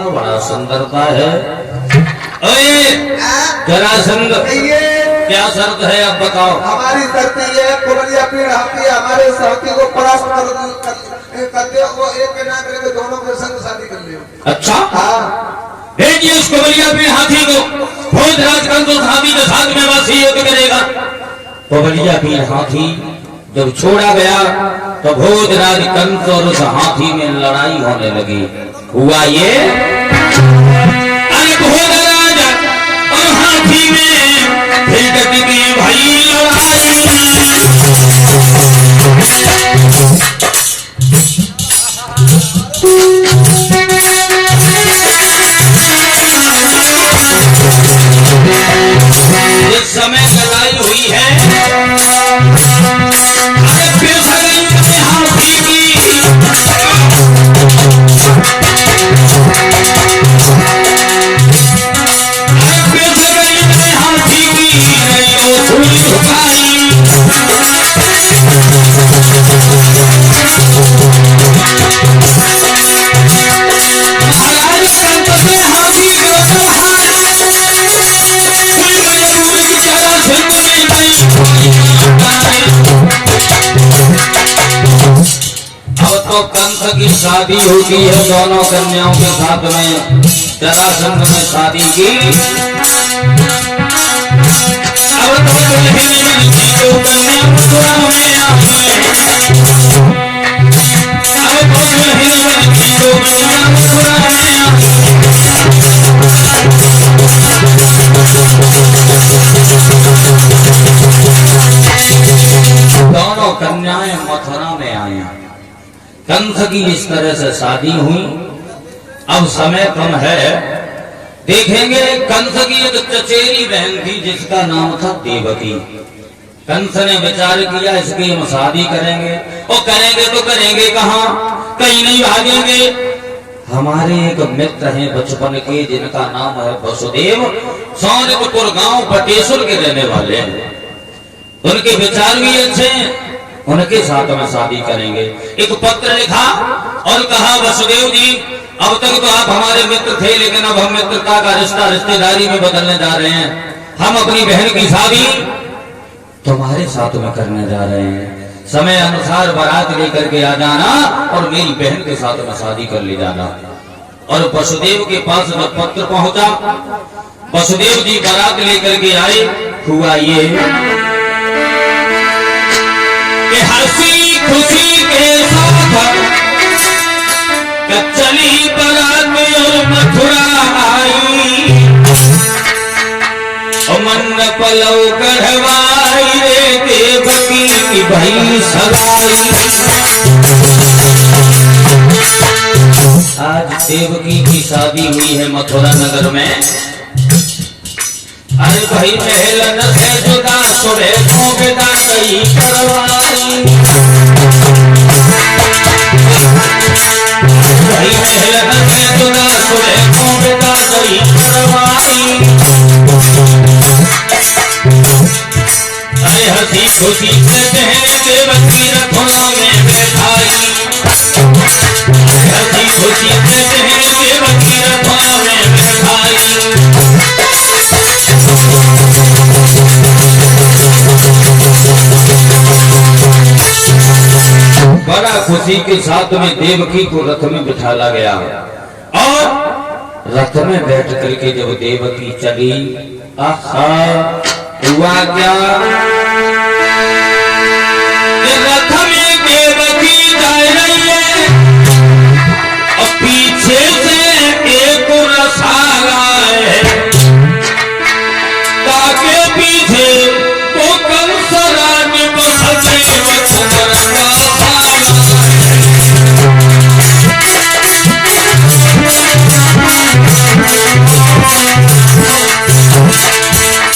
बड़ा सुंदरता है। ओए जरासंध, क्या शर्त है अब बताओ। हमारी शर्त ये कुबलिया पीड़ हाथी हमारे साथी को परास्त करते हो, एक के ना करेंगे दोनों के संग शादी कर लियो। अच्छा हाँ देखिए उस कुबलिया पीड़ हाथी को भोजराज कंस हाथी के साथ में वासी युद्ध करेगा। कुबलिया पीड़ हाथी जब छोड़ा गया तो भोजराज कंस और उस हाथी में लड़ाई होने लगी। हुआ ये अरे भोजराज और हाथी में फिर गति की भाई लड़ाई। जिस समय लड़ाई हुई है अरे फिर सगाई में हाथी की कंस की शादी होती है दोनों कन्याओं के साथ में। जरासंध में शादी की अब तो दुल्हन बनती जो कन्या मथुरा में आई। अब तो दुल्हन बनती जो कन्या मथुरा में आई। दोनों कन्याएं मथुरा में आई। कंस की इस तरह से शादी हुई। अब समय कम है, देखेंगे कंस की एक चचेरी बहन थी जिसका नाम था देवकी। कंस ने विचार किया इसकी हम शादी करेंगे, और करेंगे तो करेंगे कहाँ, कहीं नहीं भागेंगे। हमारे एक मित्र हैं बचपन के जिनका नाम है वसुदेव, सोनपुर गांव बटेश्वर के रहने वाले हैं। उनके विचार भी अच्छे हैं, उनके साथ में शादी करेंगे। एक पत्र लिखा और कहा वसुदेव जी अब तक तो आप हमारे मित्र थे, लेकिन अब हम मित्रता का रिश्ता रिश्तेदारी में बदलने जा रहे हैं। हम अपनी बहन की शादी तुम्हारे साथ में करने जा रहे हैं। समय अनुसार बारात लेकर के आ जाना और मेरी बहन के साथ में शादी कर ले जाना। और वसुदेव के पास जब पत्र पहुंचा, वसुदेव जी बारात लेकर के आए। हुआ ये हंसी खुशी के साथ चली बारात और मथुरा आई। मन पलव कढ़वाई रे देवकी की भई सगाई। आज देवकी की शादी हुई है मथुरा नगर में। अरे भाई महलन से जुदा सुबह को विदा कई करवाई। भाई महलन से जुदा सुबह को विदा कई करवाई। अरे हंसी खुशी से बहन देवकी रथों में बैठाई। हंसी खुशी से बहन देवकी रथों में बैठाई। बड़ा खुशी के साथ में देवकी को रथ में बिठाला गया और रथ में बैठ करके जब देवकी चली, आहा हुआ क्या रथ में देवकी जा रही है और पीछे से एक रसाला है। ताके पीछे तो कंस रानी बसदेव कुंवर का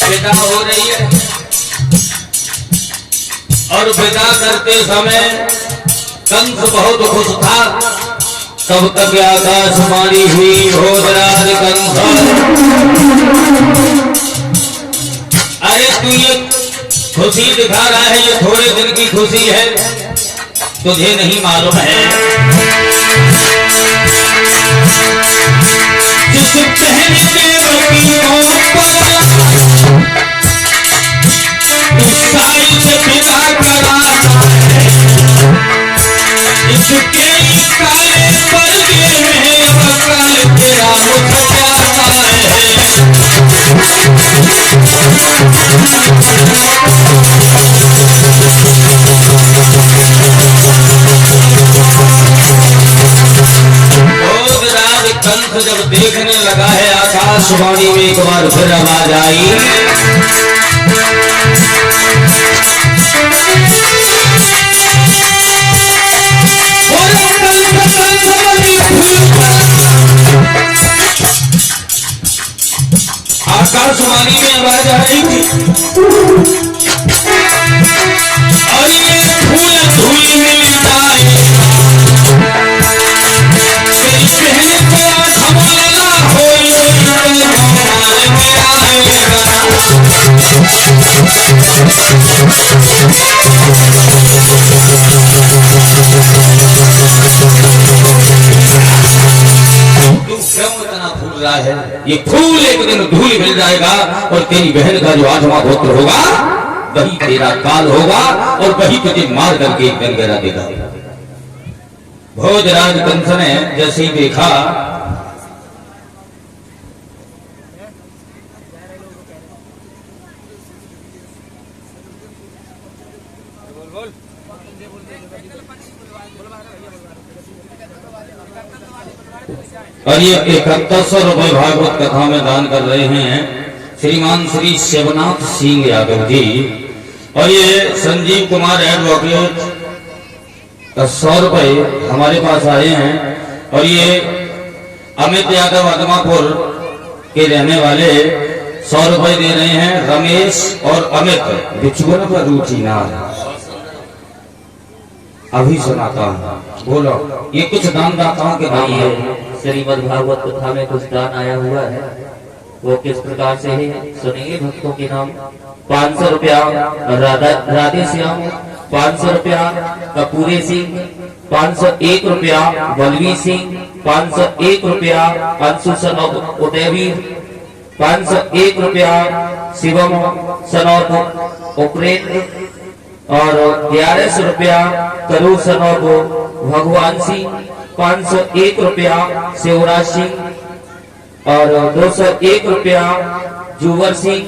विदा हो रही है। और विदा करते समय कंस बहुत खुश था। तब तक आकाशवाणी हुई भोजराज कंस, अरे तू ये खुशी दिखा रहा है, ये थोड़े दिन की खुशी है, तुझे नहीं मालूम है कंस जब देखने लगा है आकाशवाणी में एक बार फिर आवाज आई, आकाशवाणी में आवाज आई थी और ये फूल धूल में आए, तेरी बहन को संभालना हो है, ये फूल एक दिन धूल मिल जाएगा और तेरी बहन का जो 8वां गोत्र होगा वही तेरा काल होगा और वही तुझे मार करके एक दिन गिरा देगा। भोजराज कंस ने जैसे ही देखा और ये 7100 रुपए भागवत कथा में दान कर रहे हैं श्रीमान श्री शिवनाथ सिंह यादव जी, और ये संजीव कुमार एडवोकेट 100 रुपए हमारे पास आए हैं, और ये अमित यादव अदमापुर के रहने वाले 100 रुपए दे रहे हैं रमेश और अमित बिछुअन पर रूठी ना अभी सुनाता हूँ, बोलो ये कुछ दानदाताओं के नाम है। श्रीमद् भागवत कथा में कुछ दान आया हुआ है, वो किस प्रकार से है सुनेंगे भक्तों के नाम। 500 रुपया राधे श्याम, 500 रुपया कपूरे सिंह, 501 रुपया बलवीर सिंह, 501 रुपया अंशु सनौत उदयवीर, 501 रुपया शिवम सनौत उपेंद्र, और 1100 रुपया करूर सनौत भगवान सिंह, 501 रुपया शिवराज सिंह, और 201 रुपया जुवर सिंह,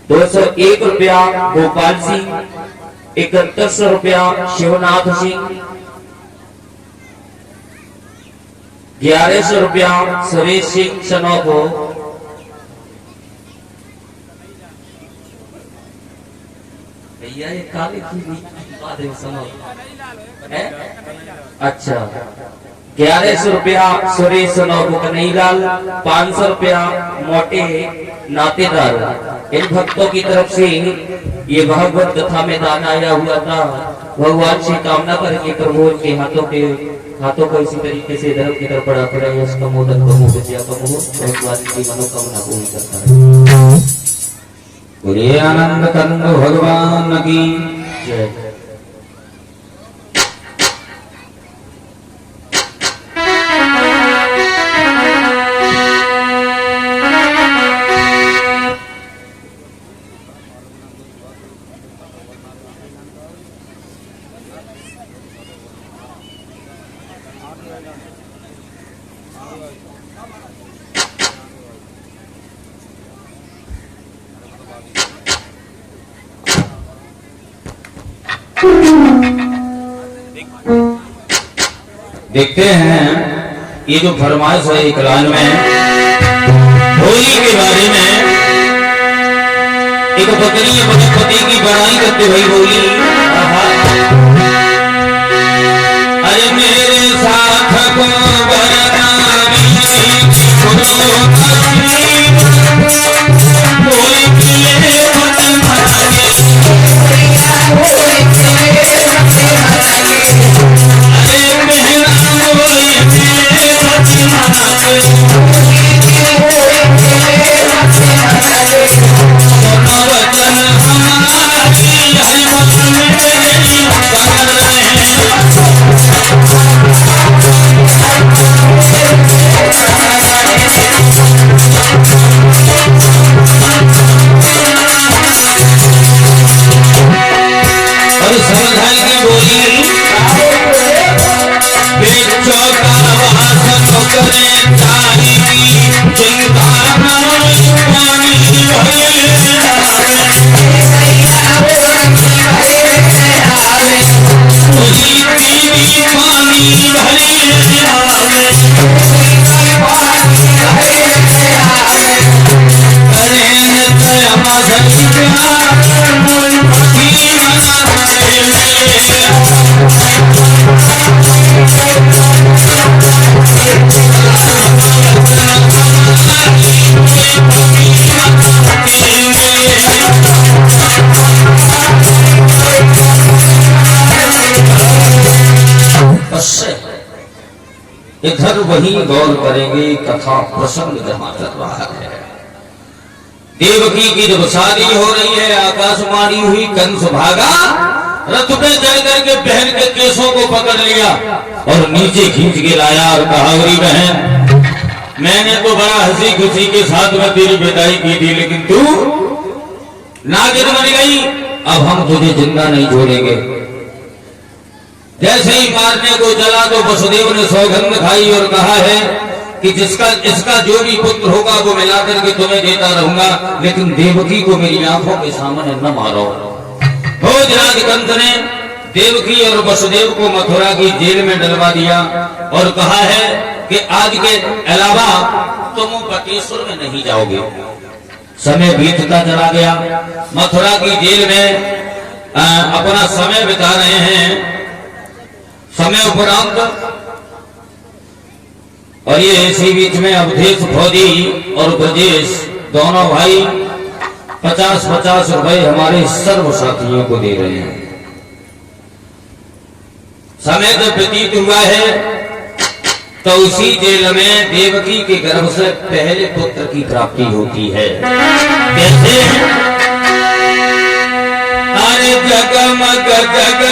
201 रुपया गोपाल सिंह, 3100 रुपया शिवनाथ सिंह, 1100 रुपया सुरेश सिंह सनौको, भैया ये काले की अच्छा 1100 रुपया सुरेश सनौको कन्हैयालाल, 500 रुपया मोटे नातेदार। इन भक्तों की तरफ से ये भागवत कथा में दान आया हुआ था। भगवान से कामना करेंगे प्रभु के हाथों को इसी तरीके से धर्म की तरफ बढ़ा रहे, उसका मोदन को विद्या का भगवान की मनोकामना पूरी करता है। बोलिए आनंद कंद भगवान की जय। देखते हैं ये जो फरमाइश है एक लाइन में होली के बारे में, एक पत्नी अपने पति की बड़ाई करते हुए बोली, अरे मेरे साथ को इधर वही गौर करेंगे कथा प्रसंग जहां चल रहा है। देवकी की जब शादी हो रही है, आकाशवाणी हुई, कंस भागा, रथ पे चढ़ करके बहन के केसों को पकड़ लिया और नीचे खींच के लाया और कहा, गौरी बहन, मैंने तो बड़ा हंसी खुशी के साथ में तेरी विदाई की थी, लेकिन तू नागिन बन गई, अब हम तुझे जिंदा नहीं छोड़ेंगे। जैसे ही मारने को चला तो वसुदेव ने सौगंध खाई और कहा है कि इसका जो भी पुत्र होगा वो मिला करके तुम्हें देता रहूंगा, लेकिन देवकी को मेरी आंखों के सामने न मारो। भोजराज कंस ने देवकी और वसुदेव को मथुरा की जेल में डलवा दिया और कहा है कि आज के अलावा तुम बटेश्वर में नहीं जाओगे। समय बीतता चला गया, मथुरा की जेल में अपना समय बिता रहे हैं। समय उपरांत और ये इसी बीच में अवधेश फौजी और ब्रजेश दोनों भाई 50-50 रुपए हमारे सर्व साथियों को दे रहे हैं। समय जब व्यतीत हुआ है तो उसी जेल में देवकी के गर्भ से पहले पुत्र की प्राप्ति होती है। कैसे? अरे जगमग जग